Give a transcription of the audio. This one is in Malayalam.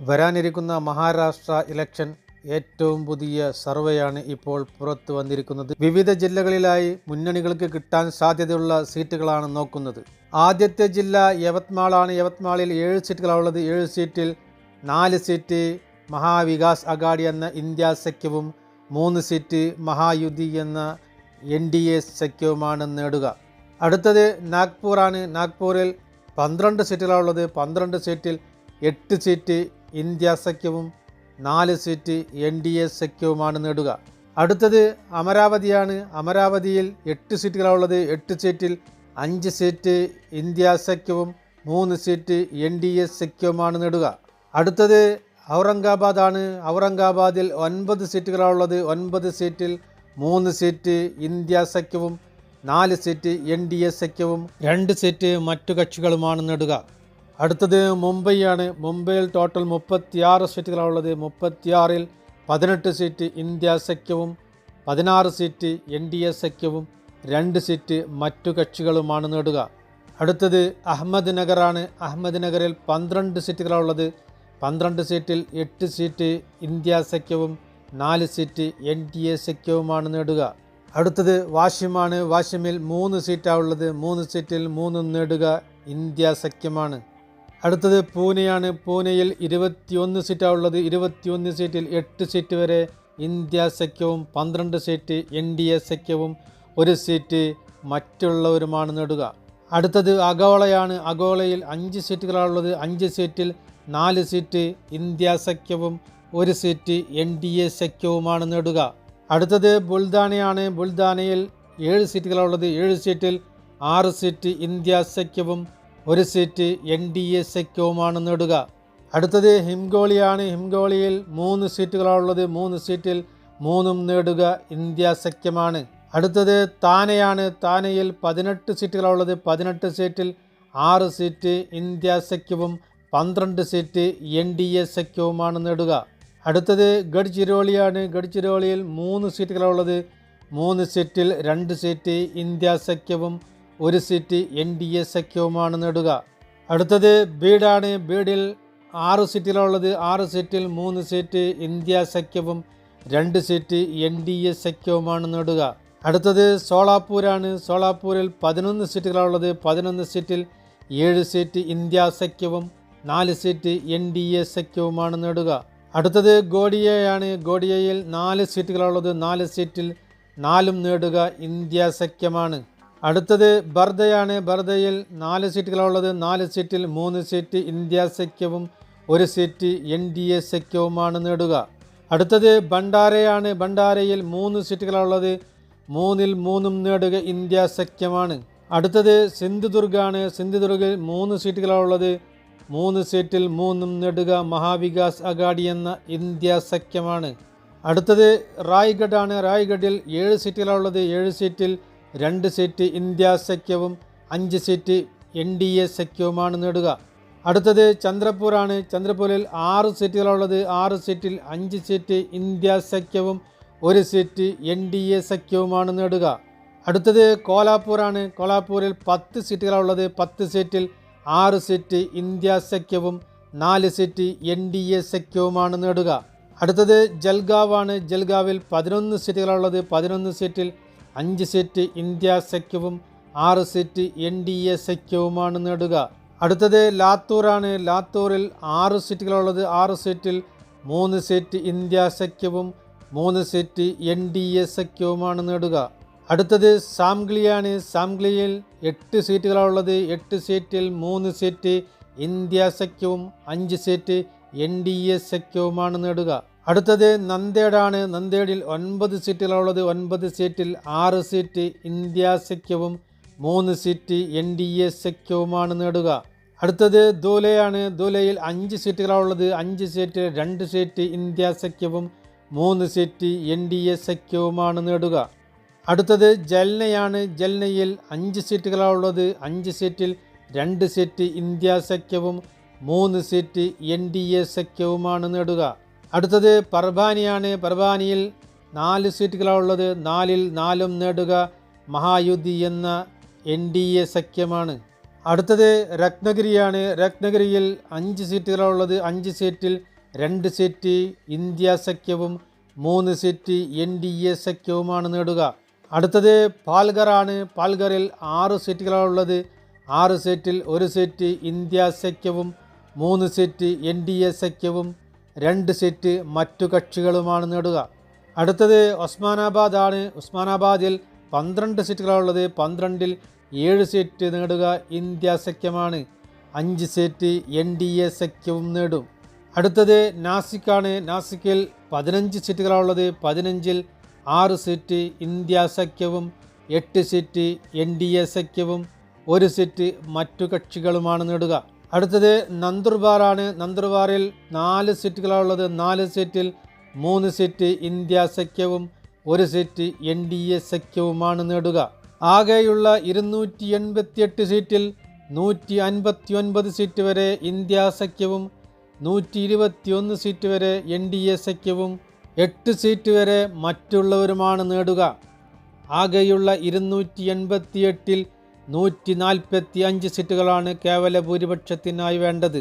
വരാനിരിക്കുന്ന മഹാരാഷ്ട്ര ഇലക്ഷൻ ഏറ്റവും പുതിയ സർവേയാണ് ഇപ്പോൾ പുറത്തു വന്നിരിക്കുന്നത്. വിവിധ ജില്ലകളിലായി മുന്നണികൾക്ക് കിട്ടാൻ സാധ്യതയുള്ള സീറ്റുകളാണ് നോക്കുന്നത്. ആദ്യത്തെ ജില്ല യവത്മാളാണ്. യവത്മാളിൽ 7 സീറ്റുകളാണുള്ളത്. 7 സീറ്റിൽ 4 സീറ്റ് മഹാവികാസ് അഘാടി എന്ന ഇന്ത്യ സഖ്യവും 3 സീറ്റ് മഹായുതി എന്ന NDA സഖ്യവുമാണ് നേടുക. അടുത്തത് നാഗ്പൂറാണ്. നാഗ്പൂരിൽ 12 സീറ്റുകളാണുള്ളത്. 12 സീറ്റിൽ 8 സീറ്റ് ഇന്ത്യ സഖ്യവും 4 സീറ്റ് NDA സഖ്യവുമാണ് നേടുക. അടുത്തത് അമരാവതിയാണ്. അമരാവതിയിൽ 8 സീറ്റുകളാണുള്ളത്. 8 സീറ്റിൽ 5 സീറ്റ് ഇന്ത്യ സഖ്യവും 3 സീറ്റ് NDA സഖ്യവുമാണ് നേടുക. അടുത്തത് ഔറംഗാബാദാണ്. ഔറംഗാബാദിൽ 9 സീറ്റുകളാണുള്ളത്. 9 സീറ്റിൽ 3 സീറ്റ് ഇന്ത്യ സഖ്യവും 4 സീറ്റ് NDA സഖ്യവും 2 സീറ്റ് മറ്റു കക്ഷികളുമാണ് നേടുക. അടുത്തത് മുംബൈയാണ്. മുംബൈയിൽ ടോട്ടൽ 36 സീറ്റുകളാണുള്ളത്. 36ൽ 18 സീറ്റ് ഇന്ത്യ സഖ്യവും 16 സീറ്റ് NDA സഖ്യവും 2 സീറ്റ് മറ്റു കക്ഷികളുമാണ് നേടുക. അടുത്തത് അഹമ്മദ് നഗറാണ്. അഹമ്മദ് നഗറിൽ 12 സീറ്റുകളാണുള്ളത്. 12 സീറ്റിൽ 8 സീറ്റ് ഇന്ത്യ സഖ്യവും 4 സീറ്റ് NDA സഖ്യവുമാണ് നേടുക. അടുത്തത് വാഷിമാണ്. വാഷിമിൽ 3 സീറ്റാണുള്ളത്. 3 സീറ്റിൽ 3 നേടുക ഇന്ത്യ സഖ്യമാണ്. അടുത്തത് പൂനെയാണ്. പൂനെയിൽ 21 സീറ്റാണുള്ളത്. 21 സീറ്റിൽ 8 സീറ്റ് വരെ ഇന്ത്യ സഖ്യവും 12 സീറ്റ് NDA സഖ്യവും 1 സീറ്റ് മറ്റുള്ളവരുമാണ് നേടുക. അടുത്തത് അഗോളയാണ്. അഗോളയിൽ 5 സീറ്റുകളാണുള്ളത്. 5 സീറ്റിൽ 4 സീറ്റ് ഇന്ത്യ സഖ്യവും 1 സീറ്റ് NDA സഖ്യവുമാണ് നേടുക. അടുത്തത് ബുൾദാനയാണ്. ബുൾദാനയിൽ 7 സീറ്റുകളാണുള്ളത്. 7 സീറ്റിൽ 6 സീറ്റ് ഇന്ത്യ സഖ്യവും 1 സീറ്റ് NDA സഖ്യവുമാണ് നേടുക. അടുത്തത് ഹിംഗോളിയാണ്. ഹിംഗോളിയിൽ 3 സീറ്റുകളാണുള്ളത്. 3 സീറ്റിൽ 3 നേടുക ഇന്ത്യ സഖ്യമാണ്. അടുത്തത് താനെയാണ്. താനെയിൽ 18 സീറ്റുകളാണുള്ളത്. 18 സീറ്റിൽ 6 സീറ്റ് ഇന്ത്യ സഖ്യവും 12 സീറ്റ് NDA സഖ്യവുമാണ് നേടുക. അടുത്തത് ഗഡ്ചിരോളിയാണ്. ഗഡ്ചിരോളിയിൽ 3 സീറ്റുകളാണുള്ളത്. 3 സീറ്റിൽ 2 സീറ്റ് ഇന്ത്യ സഖ്യവും 1 സീറ്റ് NDA സഖ്യവുമാണ് നേടുക. അടുത്തത് ബീഡാണ്. ബീഡിൽ 6 സീറ്റുകളുള്ളത്. 6 സീറ്റിൽ 3 സീറ്റ് ഇന്ത്യ സഖ്യവും 2 സീറ്റ് NDA സഖ്യവുമാണ് നേടുക. അടുത്തത് സോളാപൂരാണ്. സോളാപൂരിൽ 11 സീറ്റുകളുള്ളത്. 11 സീറ്റിൽ 7 സീറ്റ് ഇന്ത്യ സഖ്യവും 4 സീറ്റ് NDA സഖ്യവുമാണ് നേടുക. അടുത്തത് ഗോഡിയയാണ്. ഗോഡിയയിൽ 4 സീറ്റുകളുള്ളത്. 4 സീറ്റിൽ 4 നേടുക ഇന്ത്യ സഖ്യമാണ്. അടുത്തത് ബർദയാണ്. ബർദയിൽ 4 സീറ്റുകളുള്ളത്. 4 സീറ്റിൽ 3 സീറ്റ് ഇന്ത്യ സഖ്യവും 1 സീറ്റ് NDA സഖ്യവുമാണ് നേടുക. അടുത്തത് ഭണ്ഡാരയാണ്. ഭണ്ഡാരയിൽ 3 സീറ്റുകളുള്ളത്. 3ൽ 3 നേടുക ഇന്ത്യ സഖ്യമാണ്. അടുത്തത് സിന്ധുദുർഗാണ്. സിന്ധുദുർഗിൽ 3 സീറ്റുകളുള്ളത്. 3 സീറ്റിൽ 3 നേടുക മഹാവികാസ് അഘാടി എന്ന ഇന്ത്യ സഖ്യമാണ്. അടുത്തത് റായ്ഗഡാണ്. റായ്ഗഡിൽ 7 സീറ്റുകളുള്ളത്. 7 സീറ്റിൽ 2 സീറ്റ് ഇന്ത്യ സഖ്യവും 5 സീറ്റ് NDA സഖ്യവുമാണ് നേടുക. അടുത്തത് ചന്ദ്രപൂരാണ്. ചന്ദ്രപൂരിൽ 6 സീറ്റുകളുള്ളത്. 6 സീറ്റിൽ 5 സീറ്റ് ഇന്ത്യ സഖ്യവും 1 സീറ്റ് NDA സഖ്യവുമാണ് നേടുക. അടുത്തത് കോലാപ്പൂരാണ്. കോലാപ്പൂരിൽ 10 സീറ്റുകളുള്ളത്. 10 സീറ്റിൽ 6 സീറ്റ് ഇന്ത്യ സഖ്യവും 4 സീറ്റ് NDA സഖ്യവുമാണ് നേടുക. അടുത്തത് ജൽഗാവാണ്. ജൽഗാവിൽ 11 സീറ്റുകളുള്ളത്. 11 സീറ്റിൽ 5 സീറ്റ് ഇന്ത്യ സഖ്യവും 6 സീറ്റ് NDA സഖ്യവുമാണ് നേടുക. അടുത്തത് ലാത്തൂറാണ്. ലാത്തൂറിൽ 6 സീറ്റുകളുള്ളത്. 6 സീറ്റിൽ 3 സീറ്റ് ഇന്ത്യ സഖ്യവും 3 സീറ്റ് NDA സഖ്യവുമാണ് നേടുക. അടുത്തത് സാംഗ്ലിയാണ്. സാംഗ്ലിയിൽ 8 സീറ്റുകളുള്ളത്. 8 സീറ്റിൽ 3 സീറ്റ് ഇന്ത്യ സഖ്യവും 5 സീറ്റ് NDA സഖ്യവുമാണ് നേടുക. അടുത്തത് നന്ദേഡാണ്. നന്ദേഡിൽ 9 സീറ്റുകളുള്ളത്. 9 സീറ്റിൽ 6 സീറ്റ് ഇന്ത്യ സഖ്യവും 3 സീറ്റ് NDA സഖ്യവുമാണ് നേടുക. അടുത്തത് ധൂലെയാണ്. ധൂലെയിൽ 5 സീറ്റുകളുള്ളത്. 5 സീറ്റിൽ 2 സീറ്റ് ഇന്ത്യ സഖ്യവും 3 സീറ്റ് NDA സഖ്യവുമാണ് നേടുക. അടുത്തത് ജൽനയാണ്. ജൽനയിൽ 5 സീറ്റുകളുള്ളത്. 5 സീറ്റിൽ 2 സീറ്റ് ഇന്ത്യ സഖ്യവും 3 സീറ്റ് NDA സഖ്യവുമാണ് നേടുക. അടുത്തത് പർഭാനിയാണ്. പർഭാനിയിൽ 4 സീറ്റുകളുള്ളത്. 4ൽ 4 നേടുക മഹായുതി എന്ന NDA സഖ്യമാണ്. അടുത്തത് രത്നഗിരിയാണ്. രത്നഗിരിയിൽ 5 സീറ്റുകളാണുള്ളത്. 5 സീറ്റിൽ 2 സീറ്റ് ഇന്ത്യ സഖ്യവും 3 സീറ്റ് NDA സഖ്യവുമാണ് നേടുക. അടുത്തത് പാൽഘറാണ്. പാൽഘറിൽ 6 സീറ്റുകളാണുള്ളത്. 6 സീറ്റിൽ 1 സീറ്റ് ഇന്ത്യ സഖ്യവും 3 സീറ്റ് NDA സഖ്യവും 2 സീറ്റ് മറ്റു കക്ഷികളുമാണ് നേടുക. അടുത്തത് ഒസ്മാനാബാദ് ആണ്. ഒസ്മാനാബാദിൽ 12 സീറ്റുകളാണുള്ളത്. 12ൽ 7 സീറ്റ് നേടുക ഇന്ത്യ സഖ്യമാണ്. 5 സീറ്റ് NDA സഖ്യവും നേടും. അടുത്തത് നാസിക്കാണ്. നാസിക്കിൽ 15 സീറ്റുകളാണുള്ളത്. 15ൽ 6 സീറ്റ് ഇന്ത്യ സഖ്യവും 8 സീറ്റ് NDA സഖ്യവും 1 സീറ്റ് മറ്റു കക്ഷികളുമാണ് നേടുക. അടുത്തത് നന്ദുർബാറാണ്. നന്ദുർബാറിൽ 4 സീറ്റുകളാണുള്ളത്. 4 സീറ്റിൽ 3 സീറ്റ് ഇന്ത്യ സഖ്യവും 1 സീറ്റ് NDA സഖ്യവുമാണ് നേടുക. ആകെയുള്ള 288 സീറ്റിൽ 159 സീറ്റ് വരെ ഇന്ത്യ സഖ്യവും 121 സീറ്റ് വരെ NDA സഖ്യവും 8 സീറ്റ് വരെ മറ്റുള്ളവരുമാണ് നേടുക. ആകെയുള്ള 288ൽ 145 സീറ്റുകളാണ് കേവല ഭൂരിപക്ഷത്തിനായി വേണ്ടത്.